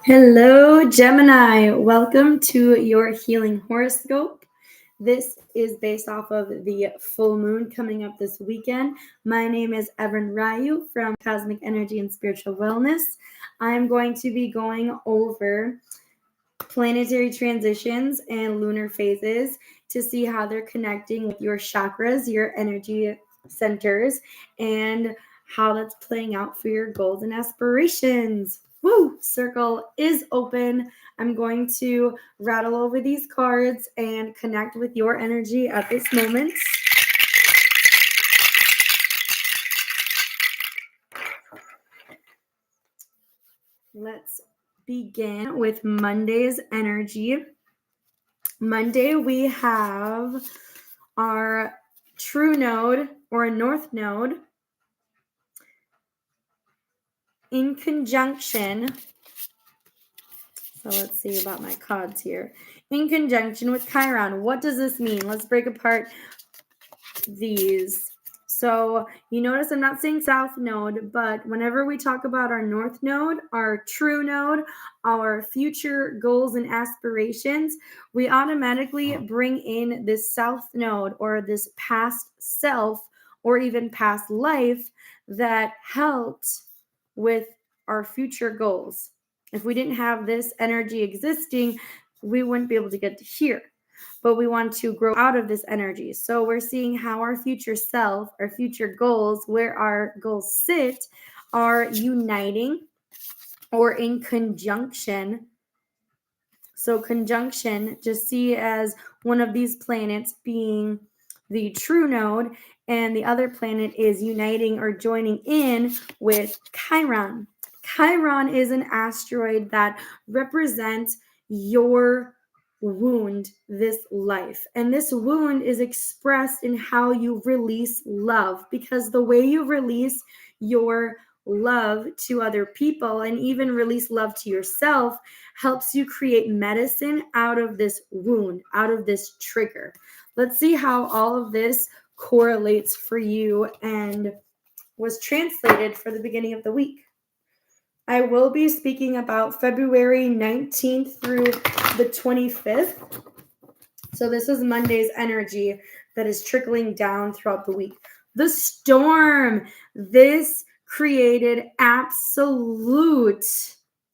Hello, Gemini. Welcome to your healing horoscope. This is based off of the full moon coming up this weekend. My name is Evan Ryu from Cosmic Energy and Spiritual Wellness. I'm going to be going over planetary transitions and lunar phases to see how they're connecting with your chakras, your energy centers, and how that's playing out for your goals and aspirations. Woo! Circle is open. I'm going to rattle over these cards and connect with your energy at this moment. Let's begin with Monday's energy. Monday, we have our true node or north node in conjunction. So let's see about my cards here. In conjunction with Chiron. What does this mean? Let's break apart these. So you notice I'm not saying south node, but whenever we talk about our north node, our true node, our future goals and aspirations, we automatically bring in this south node or this past self or even past life that helped with our future goals. If we didn't have this energy existing, we wouldn't be able to get to here, but we want to grow out of this energy. So we're seeing how our future self, our future goals, where our goals sit, are uniting or in conjunction. So conjunction, just see as one of these planets being the true node, and the other planet is uniting or joining in with Chiron. Chiron is an asteroid that represents your wound this life. And this wound is expressed in how you release love, because the way you release your love to other people and even release love to yourself helps you create medicine out of this wound, out of this trigger. Let's see how all of this correlates for you and was translated for the beginning of the week. I will be speaking about February 19th through the 25th. So this is Monday's energy that is trickling down throughout the week. The storm. This created absolute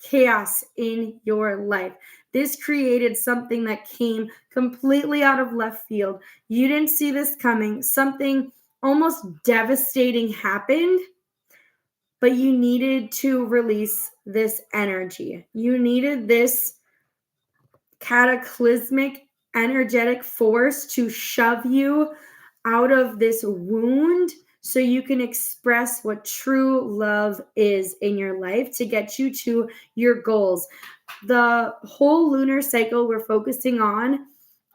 chaos in your life. This created something that came completely out of left field. You didn't see this coming. Something almost devastating happened, but you needed to release this energy. You needed this cataclysmic energetic force to shove you out of this wound so you can express what true love is in your life to get you to your goals. The whole lunar cycle we're focusing on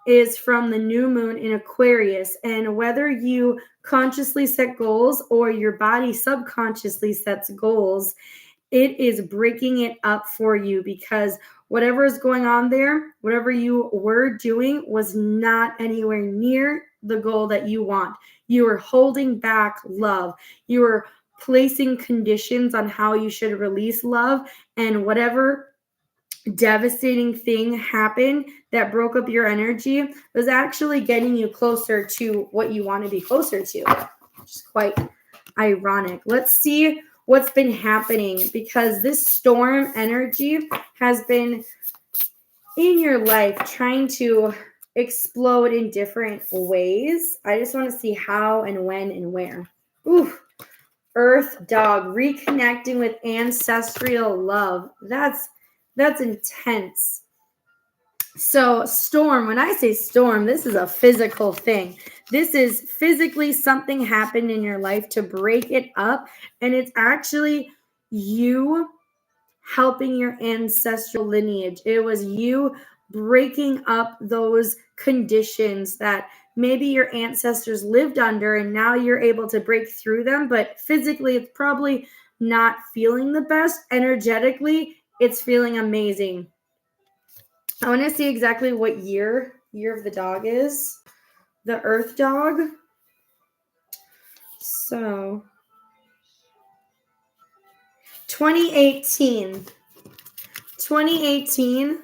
is from the new moon in Aquarius, and whether you consciously set goals or your body subconsciously sets goals, it is breaking it up for you, because whatever is going on there, whatever you were doing was not anywhere near the goal that you want. You were holding back love. You were placing conditions on how you should release love, and whatever devastating thing happened that broke up your energy was actually getting you closer to what you want to be closer to, which is quite ironic. Let's see what's been happening, because this storm energy has been in your life trying to explode in different ways. I just want to see how and when and where. Ooh, Earth Dog, reconnecting with ancestral love. That's intense. So storm, when I say storm, this is a physical thing. This is physically something happened in your life to break it up, and it's actually you helping your ancestral lineage. It was you breaking up those conditions that maybe your ancestors lived under, and now you're able to break through them, but physically it's probably not feeling the best. Energetically, it's feeling amazing. I want to see exactly what year of the dog is. The Earth Dog. So 2018. 2018,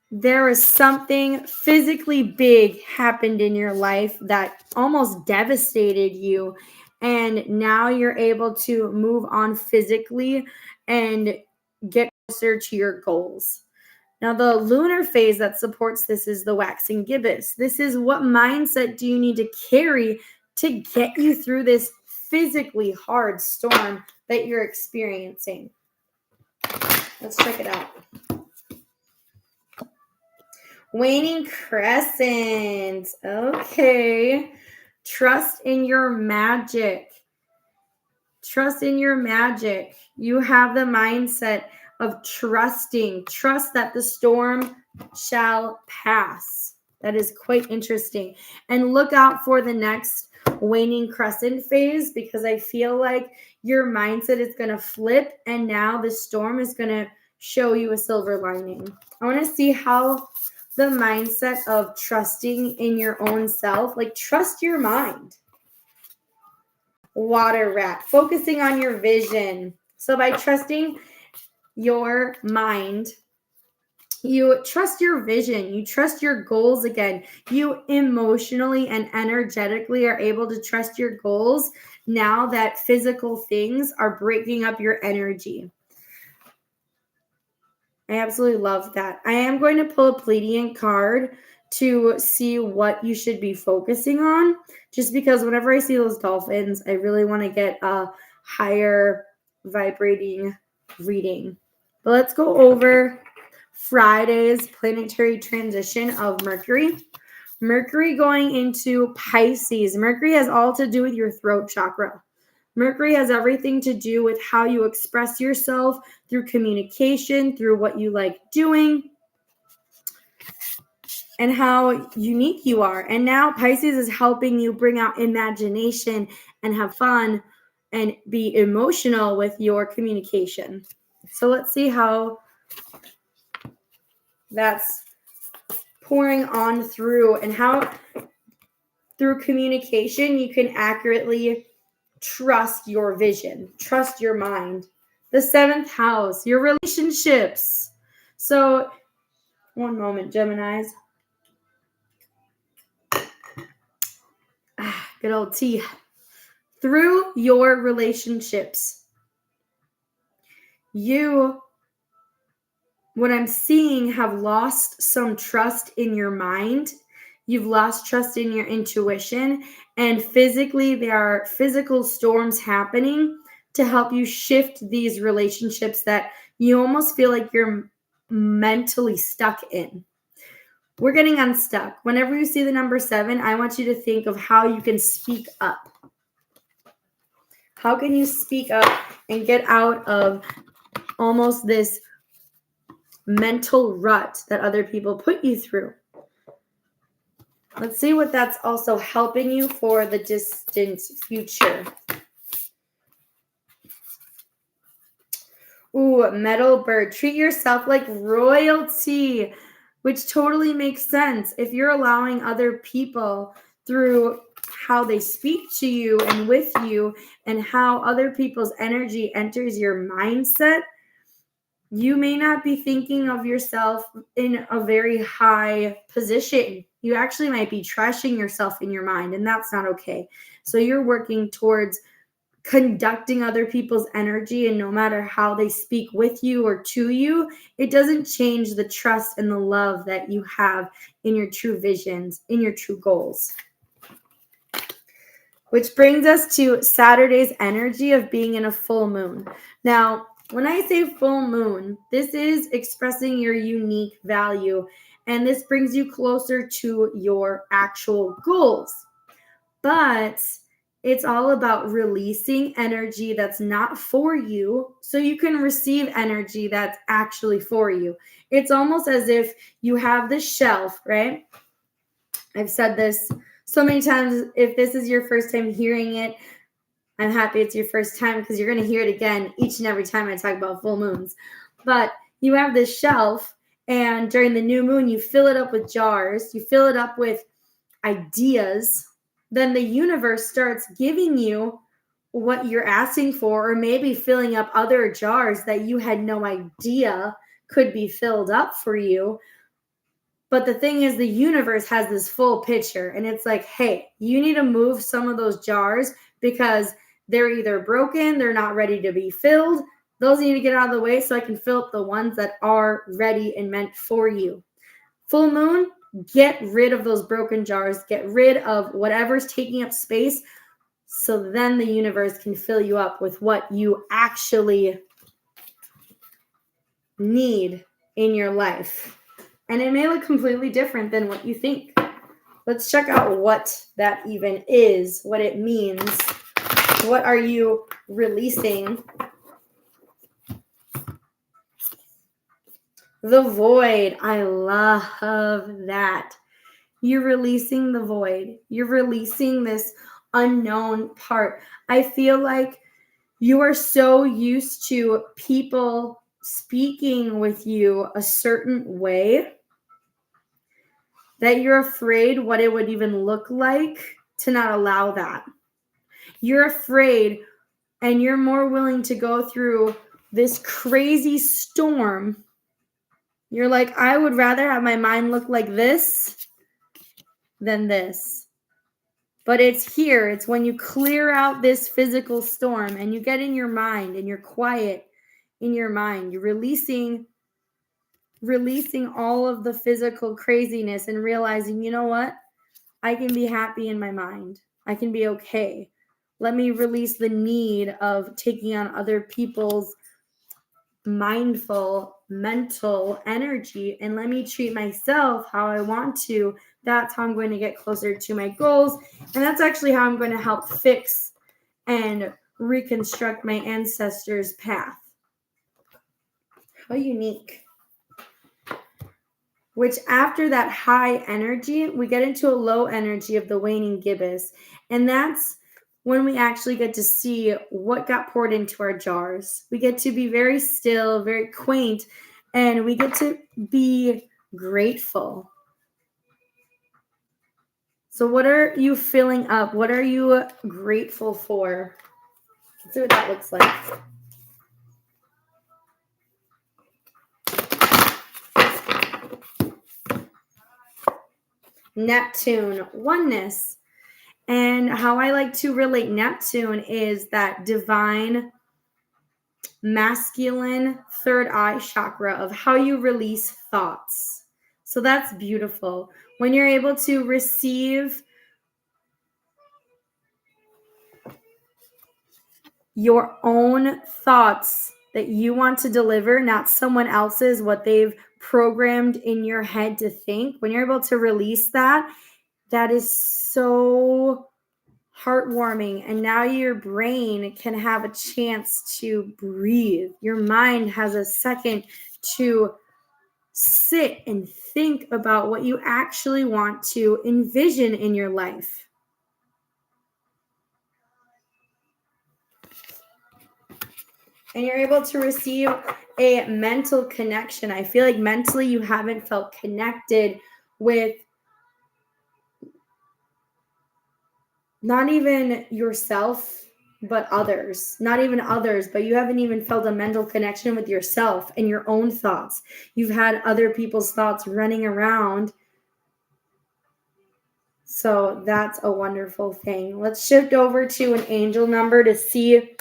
there was something physically big happened in your life that almost devastated you. And now you're able to move on physically and get closer to your goals. Now, the lunar phase that supports this is the waxing gibbous. This is what mindset do you need to carry to get you through this physically hard storm that you're experiencing. Let's check it out. Waning crescent. Okay. Trust in your magic. Trust in your magic. You have the mindset of trusting. Trust that the storm shall pass. That is quite interesting. And look out for the next waning crescent phase, because I feel like your mindset is going to flip and now the storm is going to show you a silver lining. I want to see how the mindset of trusting in your own self, like trust your mind. Water rat, focusing on your vision. So by trusting your mind, you trust your vision, you trust your goals again. You emotionally and energetically are able to trust your goals now that physical things are breaking up your energy. I absolutely love that. I am going to pull a Pleiadian card to see what you should be focusing on, just because whenever I see those dolphins, I really want to get a higher vibrating reading. But let's go over Friday's planetary transition of Mercury. Mercury going into Pisces. Mercury has all to do with your throat chakra. Mercury has everything to do with how you express yourself through communication, through what you like doing, and how unique you are. And now Pisces is helping you bring out imagination and have fun and be emotional with your communication. So let's see how that's pouring on through, and how through communication you can accurately trust your vision, trust your mind. The 7th house, your relationships. So, one moment, Geminis. Good old tea. Through your relationships, you, what I'm seeing, have lost some trust in your mind. You've lost trust in your intuition, and physically there are physical storms happening to help you shift these relationships that you almost feel like you're mentally stuck in. We're getting unstuck. Whenever you see the number 7, I want you to think of how you can speak up. How can you speak up and get out of almost this mental rut that other people put you through? Let's see what that's also helping you for the distant future. Ooh, metal bird. Treat yourself like royalty, which totally makes sense. If you're allowing other people through how they speak to you and with you and how other people's energy enters your mindset, you may not be thinking of yourself in a very high position. You actually might be trashing yourself in your mind, and that's not okay. So you're working towards conducting other people's energy, and no matter how they speak with you or to you, it doesn't change the trust and the love that you have in your true visions, in your true goals. Which brings us to Saturday's energy of being in a full moon. Now, when I say full moon, this is expressing your unique value, and this brings you closer to your actual goals. But it's all about releasing energy that's not for you so you can receive energy that's actually for you. It's almost as if you have this shelf, right? I've said this so many times. If this is your first time hearing it, I'm happy it's your first time, because you're going to hear it again each and every time I talk about full moons. But you have this shelf, and during the new moon, you fill it up with jars. You fill it up with ideas. Then the universe starts giving you what you're asking for, or maybe filling up other jars that you had no idea could be filled up for you. But the thing is, the universe has this full picture, and it's like, hey, you need to move some of those jars because they're either broken, they're not ready to be filled. Those need to get out of the way so I can fill up the ones that are ready and meant for you. Full moon, get rid of those broken jars, get rid of whatever's taking up space, so then the universe can fill you up with what you actually need in your life. And it may look completely different than what you think. Let's check out what that even is, what it means. What are you releasing? The void. I love that. You're releasing the void. You're releasing this unknown part. I feel like you are so used to people speaking with you a certain way that you're afraid what it would even look like to not allow that. You're afraid, and you're more willing to go through this crazy storm. You're like, I would rather have my mind look like this than this. But it's here. It's when you clear out this physical storm and you get in your mind and you're quiet in your mind. You're releasing all of the physical craziness and realizing, you know what? I can be happy in my mind. I can be okay. Let me release the need of taking on other people's mindful, mental energy, and let me treat myself how I want to. That's how I'm going to get closer to my goals. And that's actually how I'm going to help fix and reconstruct my ancestors' path. How unique. Which after that high energy, we get into a low energy of the waning gibbous. And that's when we actually get to see what got poured into our jars. We get to be very still, very quaint, and we get to be grateful. So what are you filling up? What are you grateful for? Let's see what that looks like. Neptune, oneness. And how I like to relate Neptune is that divine masculine third eye chakra of how you release thoughts. So that's beautiful. When you're able to receive your own thoughts that you want to deliver, not someone else's, what they've programmed in your head to think, when you're able to release that, that is so heartwarming. And now your brain can have a chance to breathe. Your mind has a second to sit and think about what you actually want to envision in your life. And you're able to receive a mental connection. I feel like mentally you haven't felt connected with not even yourself, but others. Not even others, but you haven't even felt a mental connection with yourself and your own thoughts. You've had other people's thoughts running around. So that's a wonderful thing. Let's shift over to an angel number to see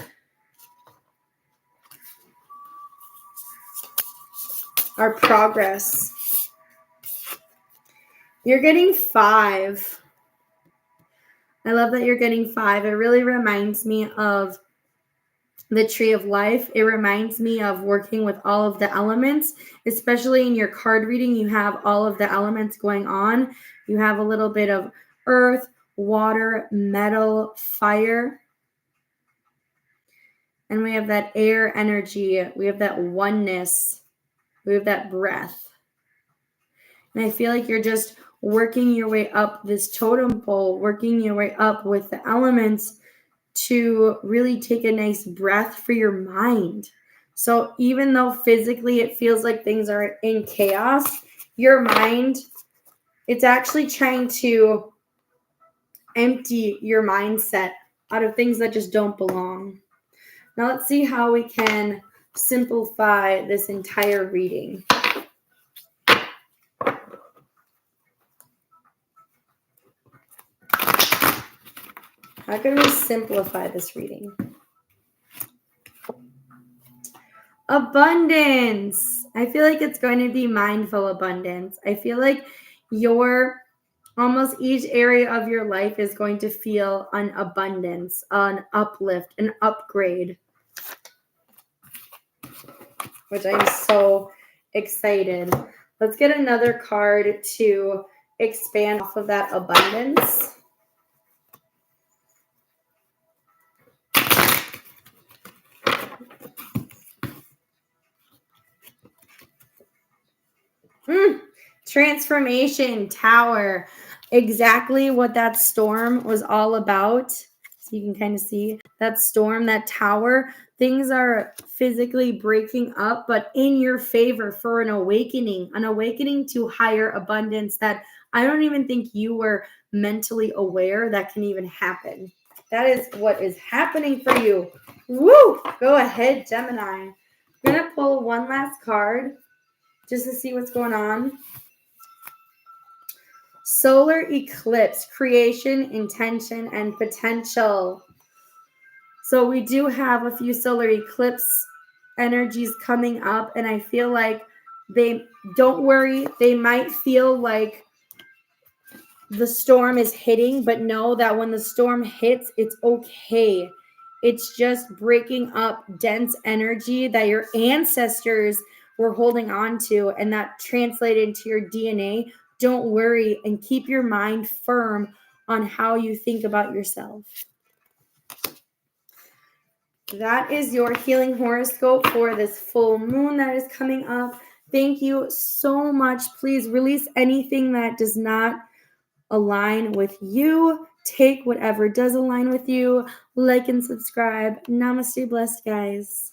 our progress. You're getting 5. I love that you're getting 5. It really reminds me of the tree of life. It reminds me of working with all of the elements, especially in your card reading. You have all of the elements going on. You have a little bit of earth, water, metal, fire. And we have that air energy. We have that oneness. We have that breath. And I feel like you're just working your way up this totem pole, working your way up with the elements to really take a nice breath for your mind. So even though physically it feels like things are in chaos, your mind, it's actually trying to empty your mindset out of things that just don't belong. Now let's see how we can simplify this entire reading. How can we simplify this reading? Abundance. I feel like it's going to be mindful abundance. I feel like almost each area of your life is going to feel an abundance, an uplift, an upgrade, which I'm so excited. Let's get another card to expand off of that abundance. Transformation Tower. Exactly what that storm was all about. So you can kind of see that storm, that tower. Things are physically breaking up, but in your favor for an awakening to higher abundance that I don't even think you were mentally aware that can even happen. That is what is happening for you. Woo! Go ahead, Gemini. I'm going to pull one last card just to see what's going on. Solar eclipse, creation, intention, and potential. So we do have a few solar eclipse energies coming up, and I feel like don't worry, they might feel like the storm is hitting, but know that when the storm hits, it's okay. It's just breaking up dense energy that your ancestors were holding on to, and that translated into your DNA. Don't worry and keep your mind firm on how you think about yourself. That is your healing horoscope for this full moon that is coming up. Thank you so much. Please release anything that does not align with you. Take whatever does align with you. Like and subscribe. Namaste, blessed guys.